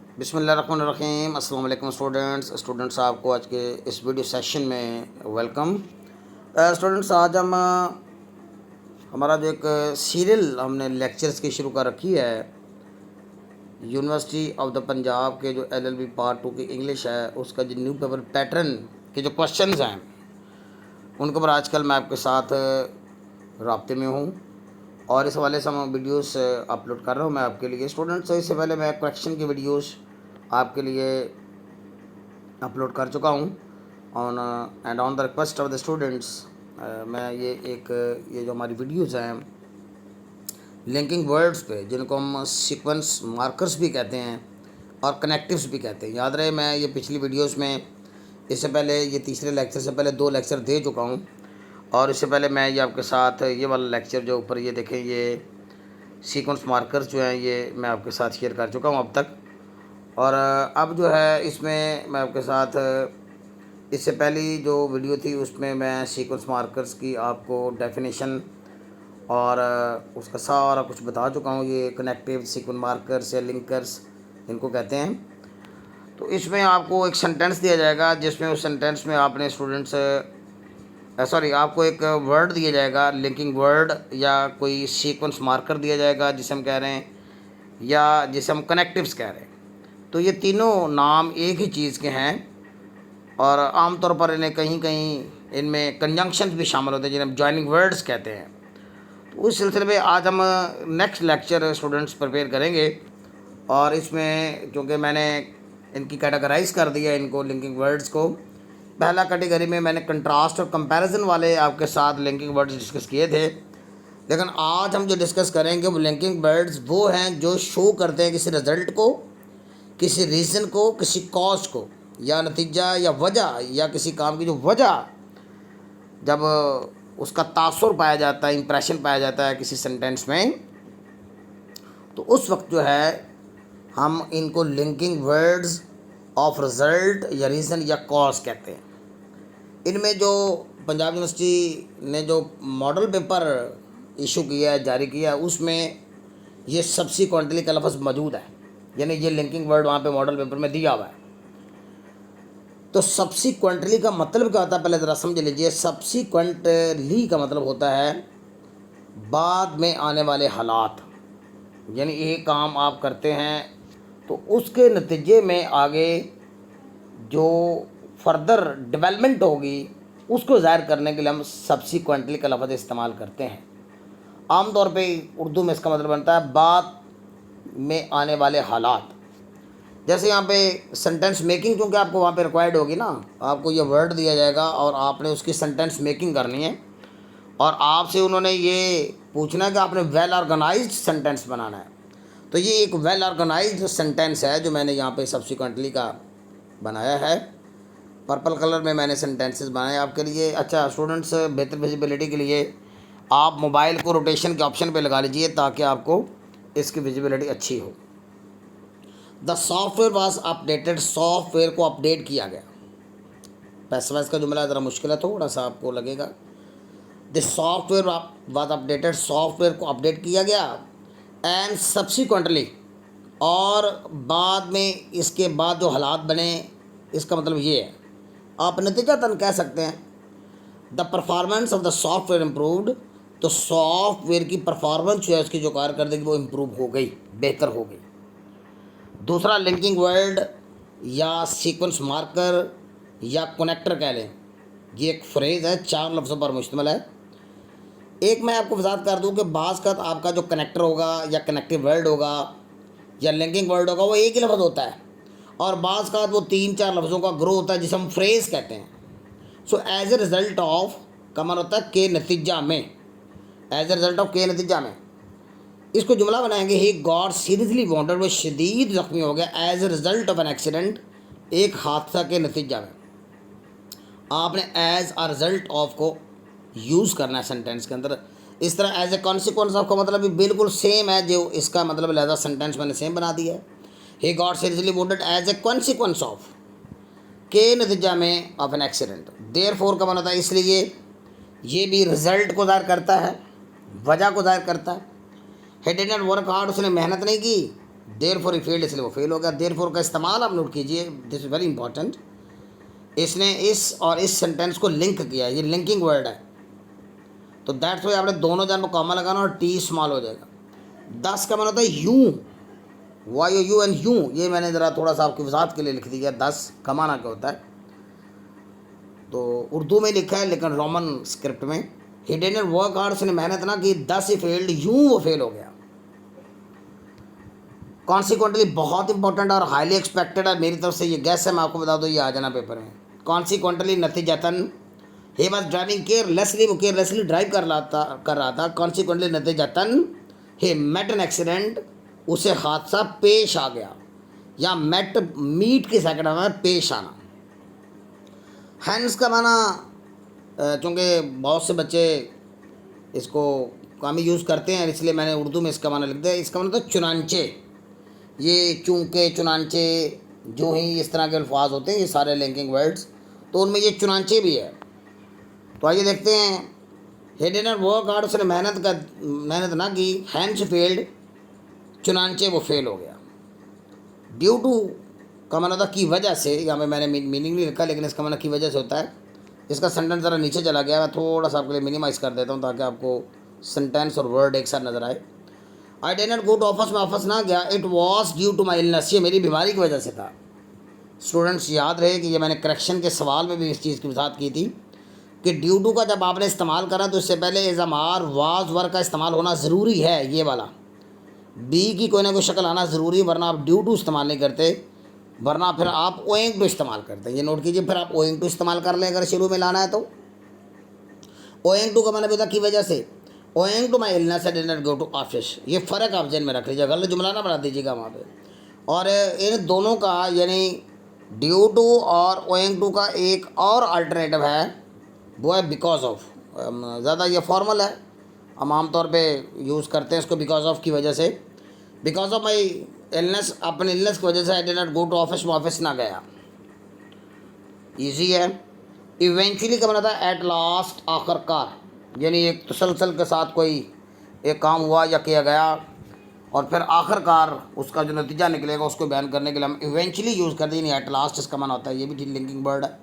बिस्मिल्लाहिर्रहमानिर्रहीम। अस्सलाम वालेकुम स्टूडेंट्स आपको आज के इस वीडियो सेशन में वेलकम। स्टूडेंट्स आज हम हमारा जो एक सीरियल हमने लेक्चर्स की शुरू कर रखी है, यूनिवर्सिटी ऑफ द पंजाब के जो LLB पार्ट 2 की इंग्लिश है उसका जो न्यू पेपर पैटर्न के जो क्वेश्चंस हैं उनके ऊपर आजकल मैं आपके साथ राब्ते में हूँ और इस हवाले से हम वीडियोस अपलोड कर रहा हूँ मैं आपके लिए। स्टूडेंट्स इससे पहले मैं करेक्शन की वीडियोस आपके लिए अपलोड कर चुका हूँ on the request of the students. मैं ये जो हमारी वीडियोस हैं लिंकिंग वर्ड्स पे, जिनको हम सीक्वेंस मार्कर्स भी कहते हैं और कनेक्टिव्स भी कहते हैं, याद रहे मैं ये पिछली वीडियोस में इससे पहले ये तीसरे लेक्चर से पहले 2 लेक्चर दे चुका हूँ और इससे पहले मैं ये आपके साथ ये वाला लेक्चर जो ऊपर ये देखें ये सीक्वेंस मार्कर्स जो हैं ये मैं आपके साथ शेयर कर चुका हूँ अब तक। और अब जो है इसमें मैं आपके साथ इससे पहली जो वीडियो थी उसमें मैं सीक्वेंस मार्कर्स की आपको डेफिनेशन और उसका सारा कुछ बता चुका हूँ। ये कनेक्टिव सीक्वेंस मार्कर्स या लिंकर्स इनको कहते हैं। तो इसमें आपको एक सेंटेंस दिया जाएगा जिसमें उस सेंटेंस में आपने स्टूडेंट्स आपको एक वर्ड दिया जाएगा, लिंकिंग वर्ड या कोई सीक्वेंस मार्कर दिया जाएगा जिसे हम कह रहे हैं या जिसे हम कनेक्टिव्स कह रहे हैं। तो ये तीनों नाम एक ही चीज़ के हैं और आमतौर पर इन्हें कहीं कहीं इनमें कंजंक्शंस भी शामिल होते हैं जिन्हें हम जॉइनिंग वर्ड्स कहते हैं। तो उस सिलसिले में आज हम नेक्स्ट लेक्चर स्टूडेंट्स प्रिपेयर करेंगे और इसमें क्योंकि मैंने इनकी कैटेगराइज कर दिया इनको लिंकिंग वर्ड्स को। पहला कैटेगरी में मैंने कंट्रास्ट और कंपैरिजन वाले आपके साथ लिंकिंग वर्ड्स डिस्कस किए थे, लेकिन आज हम जो डिस्कस करेंगे वो लिंकिंग वर्ड्स वो हैं जो शो करते हैं किसी रिज़ल्ट को, किसी रीज़न को, किसी कॉज को या नतीजा या वजह या किसी काम की जो वजह जब उसका तासुर पाया जाता है, इंप्रेशन पाया जाता है किसी सेंटेंस में, तो उस वक्त जो है हम इनको लिंकिंग वर्ड्स ऑफ रिज़ल्ट या रीज़न या कॉज कहते हैं। इनमें जो पंजाब यूनिवर्सिटी ने जो मॉडल पेपर इशू किया है, जारी किया है, उसमें ये सब्सिक्वेंटली का लफ्ज़ मौजूद है, यानी ये लिंकिंग वर्ड वहाँ पे मॉडल पेपर में दिया हुआ है। तो सब्सिक्वेंटली का मतलब क्या होता है, पहले ज़रा समझ लीजिए। सब्सिक्वेंटली का मतलब होता है बाद में आने वाले हालात, यानी ये काम आप करते हैं तो उसके नतीजे में आगे जो फर्दर डेवलपमेंट होगी उसको ज़ाहिर करने के लिए हम सब्सिक्वेंटली का लफ्ज़ इस्तेमाल करते हैं। आमतौर पे उर्दू में इसका मतलब बनता है बाद में आने वाले हालात। जैसे यहाँ पे सेंटेंस मेकिंग क्योंकि आपको वहाँ पे रिक्वायर्ड होगी ना, आपको ये वर्ड दिया जाएगा और आपने उसकी सेंटेंस मेकिंग करनी है और आपसे उन्होंने ये पूछना है कि आपने वेल ऑर्गेनाइज्ड सेंटेंस बनाना है। तो ये एक वेल ऑर्गेनाइज्ड सेंटेंस है जो मैंने यहाँ पे सब्सिक्वेंटली का बनाया है। पर्पल कलर में मैंने सेंटेंसेस बनाए आपके लिए। अच्छा स्टूडेंट्स, बेहतर विजिबिलिटी के लिए आप मोबाइल को रोटेशन के ऑप्शन पे लगा लीजिए ताकि आपको इसकी विजिबिलिटी अच्छी हो। The software was updated, software को अपडेट किया गया। पैसिव का जुमला ज़रा मुश्किल है, थोड़ा सा आपको लगेगा। The software was updated, software को अपडेट किया गया। एंड सब्सिक्वेंटली, और बाद में इसके बाद जो हालात बने, इसका मतलब ये है, आप नतीजतन कह सकते हैं the performance of the software improved. तो सॉफ्टवेयर की परफॉर्मेंस जो है उसकी जो कारकर्दगी वो इम्प्रूव हो गई, बेहतर हो गई। दूसरा लिंकिंग वर्ड या सीक्वेंस मार्कर या कनेक्टर कह लें, ये एक फ्रेज़ है, 4 लफ्ज़ों पर मुश्तमिल है। एक मैं आपको वजाहत कर दूं कि बाज़ का आपका जो कनेक्टर होगा या कनेक्टिव वर्ड होगा या लिंकिंग वर्ड होगा वो एक ही लफ्ज़ होता है और बाज़ का वो 3-4 लफ्ज़ों का ग्रो होता है जिसे हम फ्रेज़ कहते हैं। So as a result of का मन होता है के नतीजा में, एज ए रिज़ल्ट ऑफ के नतीजा में। इसको जुमला बनाएंगे, ही गॉट सीरियसली वाउंडेड, वो शदीद ज़ख्मी हो गया as a result of an accident, एक हादसा के नतीजा में। आपने एज आ रिज़ल्ट ऑफ को यूज़ करना है सेंटेंस के अंदर। इस तरह एज ए कॉन्सिक्वेंस ऑफ का मतलब भी बिल्कुल सेम है जो इसका मतलब, लिहाजा सेंटेंस मैंने सेम बना दिया है। He got seriously wounded as a consequence of, के नतीजा में ऑफ एन एक्सीडेंट। देयरफॉर का मतलब होता है इसलिए, ये भी रिज़ल्ट को ज़ाहिर करता है, वजह को ज़ाहिर करता है। He did not work hard, उसने मेहनत नहीं की, देयरफॉर ही फेल्ड इसलिए वो फेल हो गया। देयरफॉर का इस्तेमाल आप नोट कीजिए, दिस इज़ वेरी इंपॉर्टेंट। इसने इस और इस सेंटेंस को लिंक किया, ये लिंकिंग वर्ड है, तो दैट्स वाई आपने दोनों जान में कॉमा लगाना और टी स्मॉल हो जाएगा। 10 का माना होता है यूं, वाई ओ यू एंड यूं, ये मैंने ज़रा थोड़ा सा आपकी वजाहत के लिए लिख दिया। 10 का माना क्या होता है, तो उर्दू में लिखा है लेकिन रोमन स्क्रिप्ट में। ही डिडंट वर्क हार्ड, उसने मेहनत ना की, 10 ही फेल्ड, यूं वो फेल हो गया। कॉन्सिक्वेंटली बहुत इंपॉर्टेंट और हाईली एक्सपेक्टेड है, मेरी तरफ से ये गैस है, मैं आपको बता दूँ ये आ जाना पेपर में। कॉन्सिक्वेंटली नतीजतन ही वॉज ड्राइविंग केयरलेसली, वो केयरलेसली ड्राइव कर रहा था। कॉन्सिक्वेंटली नतीजतन ही मेट एन एक्सीडेंट, उसे हादसा पेश आ गया, या मेट मीट की सेकंड में पेश आना। हैंस का माना, चूँकि बहुत से बच्चे इसको कम ही यूज़ करते हैं इसलिए मैंने उर्दू में इसका माना लिख दिया। इसका माना था चुनांचे, ये चूँके चुनांचे जो ही इस तरह के अल्फाज होते हैं, ये सारे लिंकिंग वर्ड्स, तो उनमें ये चुनांचे भी है। तो आइए देखते हैं। He did not work hard, उसने मेहनत ना की। हैंस फेल्ड, चुनांचे वो फेल हो गया। ड्यू टू का माना था की वजह से, यहाँ पे मैंने मीनिंग नहीं लिखा लेकिन इसका माना की वजह से होता है। इसका सेंटेंस ज़रा नीचे चला गया, मैं थोड़ा सा आपके लिए मिनिमाइज़ कर देता हूँ ताकि आपको सेंटेंस और वर्ड एक साथ नज़र आए। I did not go to office, में ऑफिस ना गया। It was due to my illness, ये मेरी बीमारी की वजह से था। स्टूडेंट्स याद रहे कि ये मैंने करेक्शन के सवाल में भी इस चीज़ की वजाहत की थी कि ड्यू टू का जब आपने इस्तेमाल करा तो इससे पहले इज़ आर वाज वर का इस्तेमाल होना ज़रूरी है, ये वाला बी की कोई ना कोई शक्ल आना ज़रूरी, वरना आप ड्यू टू इस्तेमाल नहीं करते, वरना फिर आप ओइंग टू इस्तेमाल करते हैं। ये नोट कीजिए, फिर आप ओइंग टू इस्तेमाल कर लें अगर शुरू में लाना है तो। ओइंग टू का मैंने बताया की वजह से, owing to my illness I did not go to office, ये फ़र्क आप जेन में रख लीजिएगा, गलत जुमला ना बना दीजिएगा वहाँ पे। और इन दोनों का यानी ड्यू टू और ओइंग टू का एक और अल्टरनेटिव है, वो है बिकॉज ऑफ। ज़्यादा ये फॉर्मल है, हम आमतौर पे यूज़ करते हैं इसको बिकॉज ऑफ की वजह से। बिकॉज ऑफ माई इलनेस, अपने इलनेस की वजह से I did not go to office, में ऑफिस ना गया। ईजी है। इवेंचुअली का बना था एट लास्ट, आखिरकार, यानी एक तसलसल के साथ कोई एक काम हुआ या किया गया और फिर आखिरकार उसका जो नतीजा निकलेगा उसको बयान करने के लिए हम इवेंचुअली यूज़ करते हैं, यानी एट लास्ट इसका माना होता है। ये भी ठीक लिंकिंग वर्ड है।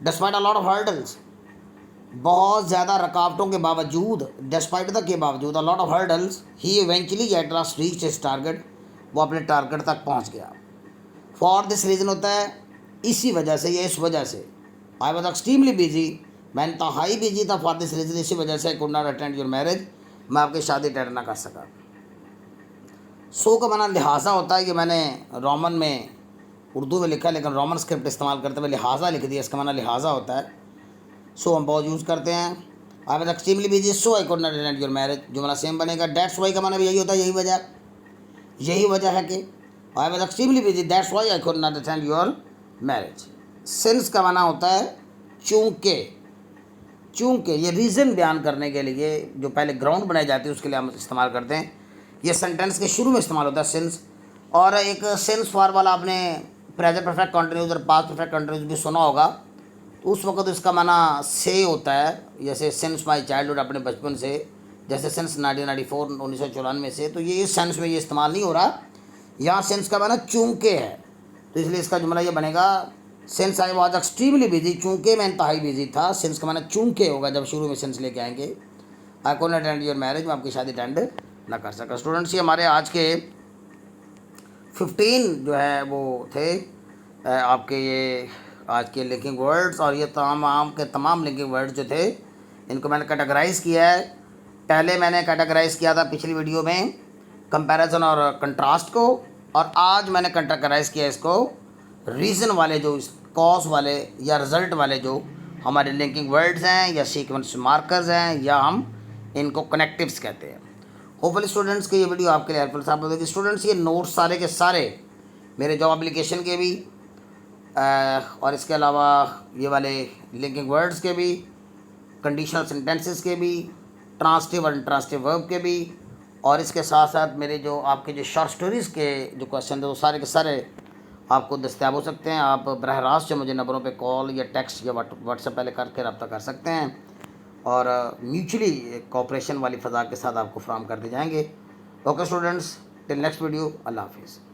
Despite a lot of hurdles, बहुत ज़्यादा रुकावटों के बावजूद, डिस्पाइट द के बावजूद, a lot of hurdles, he eventually at last reach his target, वो अपने टारगेट तक पहुंच गया। फॉर दिस रीज़न होता है इसी वजह से या इस वजह से। आई वॉज एक्सट्रीमली बिजी, मैं इंतहाई बिजी था। फॉर दिस रीज़न, इसी वजह से, I could not attend your marriage, मैं आपकी शादी अटेंड ना कर सका। सो का माना लिहाजा होता है कि मैंने रोमन में उर्दू में लिखा है लेकिन रोमन स्क्रिप्ट इस्तेमाल करते हुए लिहाजा लिख दिया, इसका माना लिहाजा होता है। सो हम बहुत यूज़ करते हैं। I was extremely busy so I could not attend your marriage, जुमला सेम बनेगा। डेट्स वाई का माना भी यही होता है, यही वजह है कि I was extremely busy that's why I could not attend your marriage. Since का माना होता है चूँकि, चूँकि ये रीज़न बयान करने के लिए जो पहले ग्राउंड बनाई जाती है उसके लिए हम इस्तेमाल करते हैं। ये सेंटेंस के शुरू में इस्तेमाल होता है सिंस। और एक सिंस फॉर वाला आपने प्रेजेंट परफेक्ट कंटिन्यूस और पास्ट परफेक्ट कंटिन्यूस भी सुना होगा, तो उस वक्त इसका माना से होता है। जैसे सिंस माई चाइल्डहुड, अपने बचपन से, जैसे सिंस 1994 1994 से, तो ये इस सेंस में ये इस्तेमाल नहीं हो रहा। यहाँ सिंस का माना चूँकि है, तो इसलिए इसका जुमला ये बनेगा since I was extremely busy, चूँकि मैं इंतहाई बिजी था। सिंस का माना चूँकि होगा जब शुरू में सिंस लेके आएंगे। I could not attend your marriage, मैं आपकी शादी अटेंड ना कर सका। स्टूडेंट्स ये हमारे आज के 15 जो है वो थे आपके ये आज के लिंकिंग वर्ड्स, और ये तमाम लिंकिंग वर्ड्स जो थे इनको मैंने कैटेगराइज़ किया है। पहले मैंने कैटेगराइज़ किया था पिछली वीडियो में कंपैरिजन और कंट्रास्ट को, और आज मैंने कैटेगराइज़ किया इसको रीज़न वाले, जो कॉज वाले या रिज़ल्ट वाले जो हमारे लिंकिंग वर्ड्स हैं या सीक्वेंस मार्कर्स हैं, या हम इनको कनेक्टिव्स कहते हैं। होपफुली स्टूडेंट्स के ये वीडियो आपके लिए हेल्पफुल साबित होगी। स्टूडेंट्स ये नोट्स सारे के सारे मेरे जॉब एप्लीकेशन के भी और इसके अलावा ये वाले लिंकिंग वर्ड्स के भी, कंडीशनल सेंटेंसेस के भी, ट्रांसटिव और इंट्रांसटिव वर्ब के भी, और इसके साथ साथ मेरे जो आपके जो शॉर्ट स्टोरीज़ के जो क्वेश्चन है वो सारे के सारे आपको दस्तियाब हो सकते हैं। आप बरह रास्त मुझे नंबरों पे कॉल या टेक्स्ट या व्हाट्सएप पहले करके रब्ता कर सकते हैं, और म्यूचुअली कोऑपरेशन वाली फ़ज़ा के साथ आपको फ्राहम कर दिए जाएंगे। Okay students, till next video, अल्लाह हाफिज़।